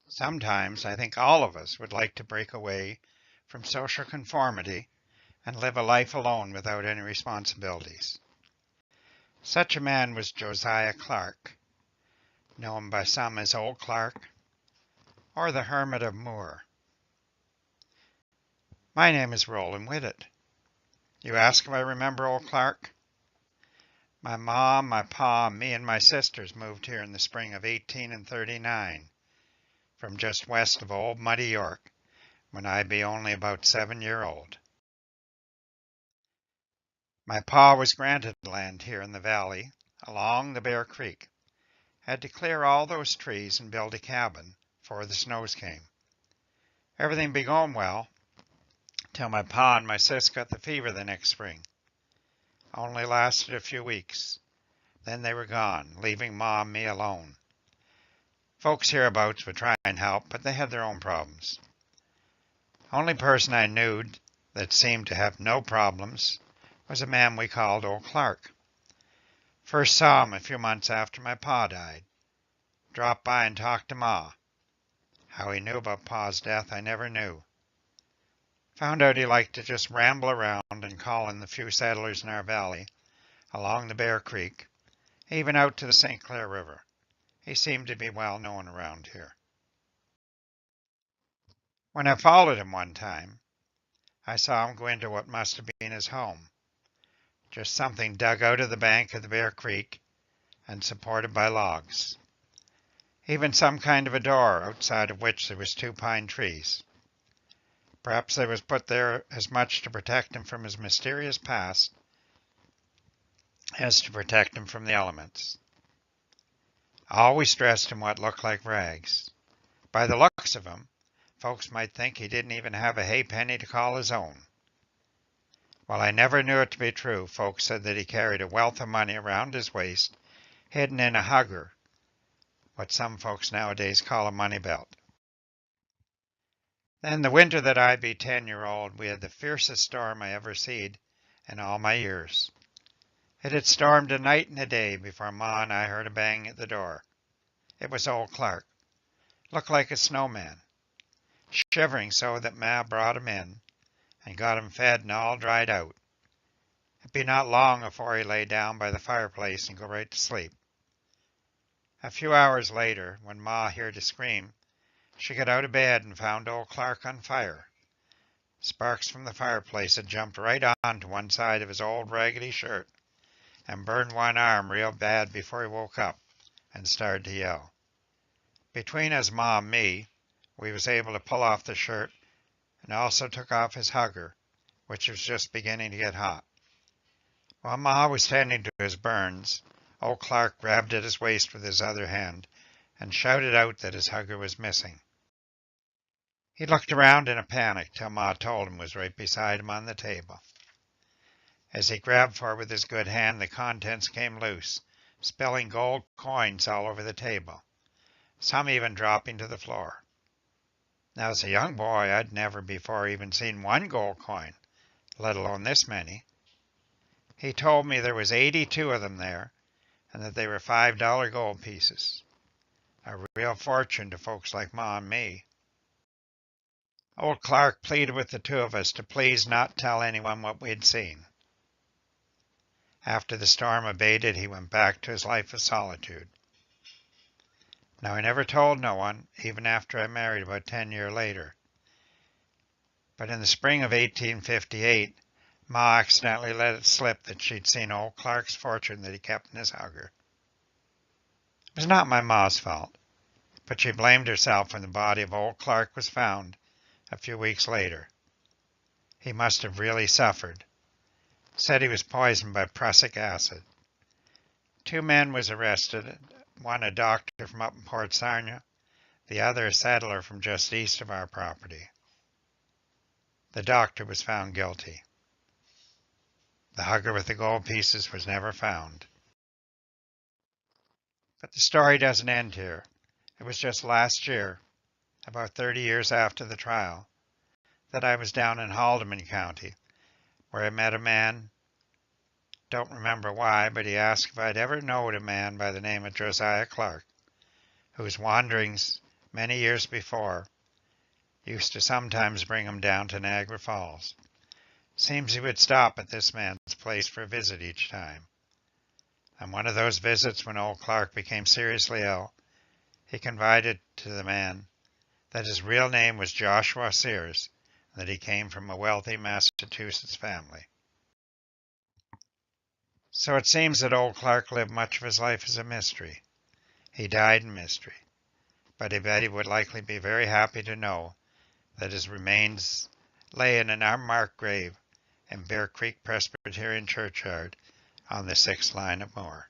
Sometimes I think all of us would like to break away from social conformity and live a life alone without any responsibilities. Such a man was Josiah Clark, known by some as Old Clark or the Hermit of Moore. My name is Roland Whitted. You ask if I remember Old Clark? My mom, my pa, me, and my sisters moved here in the spring of 1839 from just west of old Muddy York when I be only about 7 year old. My pa was granted land here in the valley along the Bear Creek. Had to clear all those trees and build a cabin before the snows came. Everything be going well till my pa and my sis got the fever the next spring. Only lasted a few weeks. Then they were gone, leaving Ma and me alone. Folks hereabouts would try and help, but they had their own problems. Only person I knew that seemed to have no problems was a man we called Old Clark. First saw him a few months after my pa died. Dropped by and talked to Ma. How he knew about Pa's death I never knew. Found out he liked to just ramble around and call in the few settlers in our valley, along the Bear Creek, even out to the St. Clair River. He seemed to be well known around here. When I followed him one time, I saw him go into what must have been his home. Just something dug out of the bank of the Bear Creek and supported by logs. Even some kind of a door outside of which there was 2 pine trees. Perhaps they was put there as much to protect him from his mysterious past as to protect him from the elements. Always dressed in what looked like rags. By the looks of him, folks might think he didn't even have a halfpenny to call his own. While I never knew it to be true, folks said that he carried a wealth of money around his waist, hidden in a hugger, what some folks nowadays call a money belt. Then the winter that I be 10-year-old, we had the fiercest storm I ever seed in all my years. It had stormed a night and a day before Ma and I heard a bang at the door. It was Old Clark. Looked like a snowman, shivering so that Ma brought him in and got him fed and all dried out. It'd be not long afore he lay down by the fireplace and go right to sleep. A few hours later, when Ma heard a scream, she got out of bed and found Old Clark on fire. Sparks from the fireplace had jumped right onto one side of his old raggedy shirt and burned one arm real bad before he woke up and started to yell. Between us, Ma and me, we was able to pull off the shirt and also took off his hugger, which was just beginning to get hot. While Ma was tending to his burns, Old Clark grabbed at his waist with his other hand and shouted out that his hugger was missing. He looked around in a panic till Ma told him it was right beside him on the table. As he grabbed for it with his good hand, the contents came loose, spilling gold coins all over the table, some even dropping to the floor. Now, as a young boy, I'd never before even seen one gold coin, let alone this many. He told me there was 82 of them there, and that they were $5 gold pieces. A real fortune to folks like Ma and me. Old Clark pleaded with the 2 of us to please not tell anyone what we'd seen. After the storm abated, he went back to his life of solitude. Now, I never told no one, even after I married about 10 years later. But in the spring of 1858, Ma accidentally let it slip that she'd seen Old Clark's fortune that he kept in his hugger. It was not my Ma's fault, but she blamed herself when the body of Old Clark was found a few weeks later. He must have really suffered. Said he was poisoned by prussic acid. 2 men was arrested, one a doctor from up in Port Sarnia, the other a settler from just east of our property. The doctor was found guilty. The hugger with the gold pieces was never found. But the story doesn't end here. It was just last year, about 30 years after the trial, that I was down in Haldimand County, where I met a man. Don't remember why, but he asked if I'd ever known a man by the name of Josiah Clark, whose wanderings many years before, used to sometimes bring him down to Niagara Falls. Seems he would stop at this man's place for a visit each time. On one of those visits, when old Clark became seriously ill, he confided to the man that his real name was Joshua Sears, and that he came from a wealthy Massachusetts family. So it seems that old Clark lived much of his life as a mystery. He died in mystery, but he bet he would likely be very happy to know that his remains lay in an unmarked grave in Bear Creek Presbyterian Churchyard on the 6th line of Moore.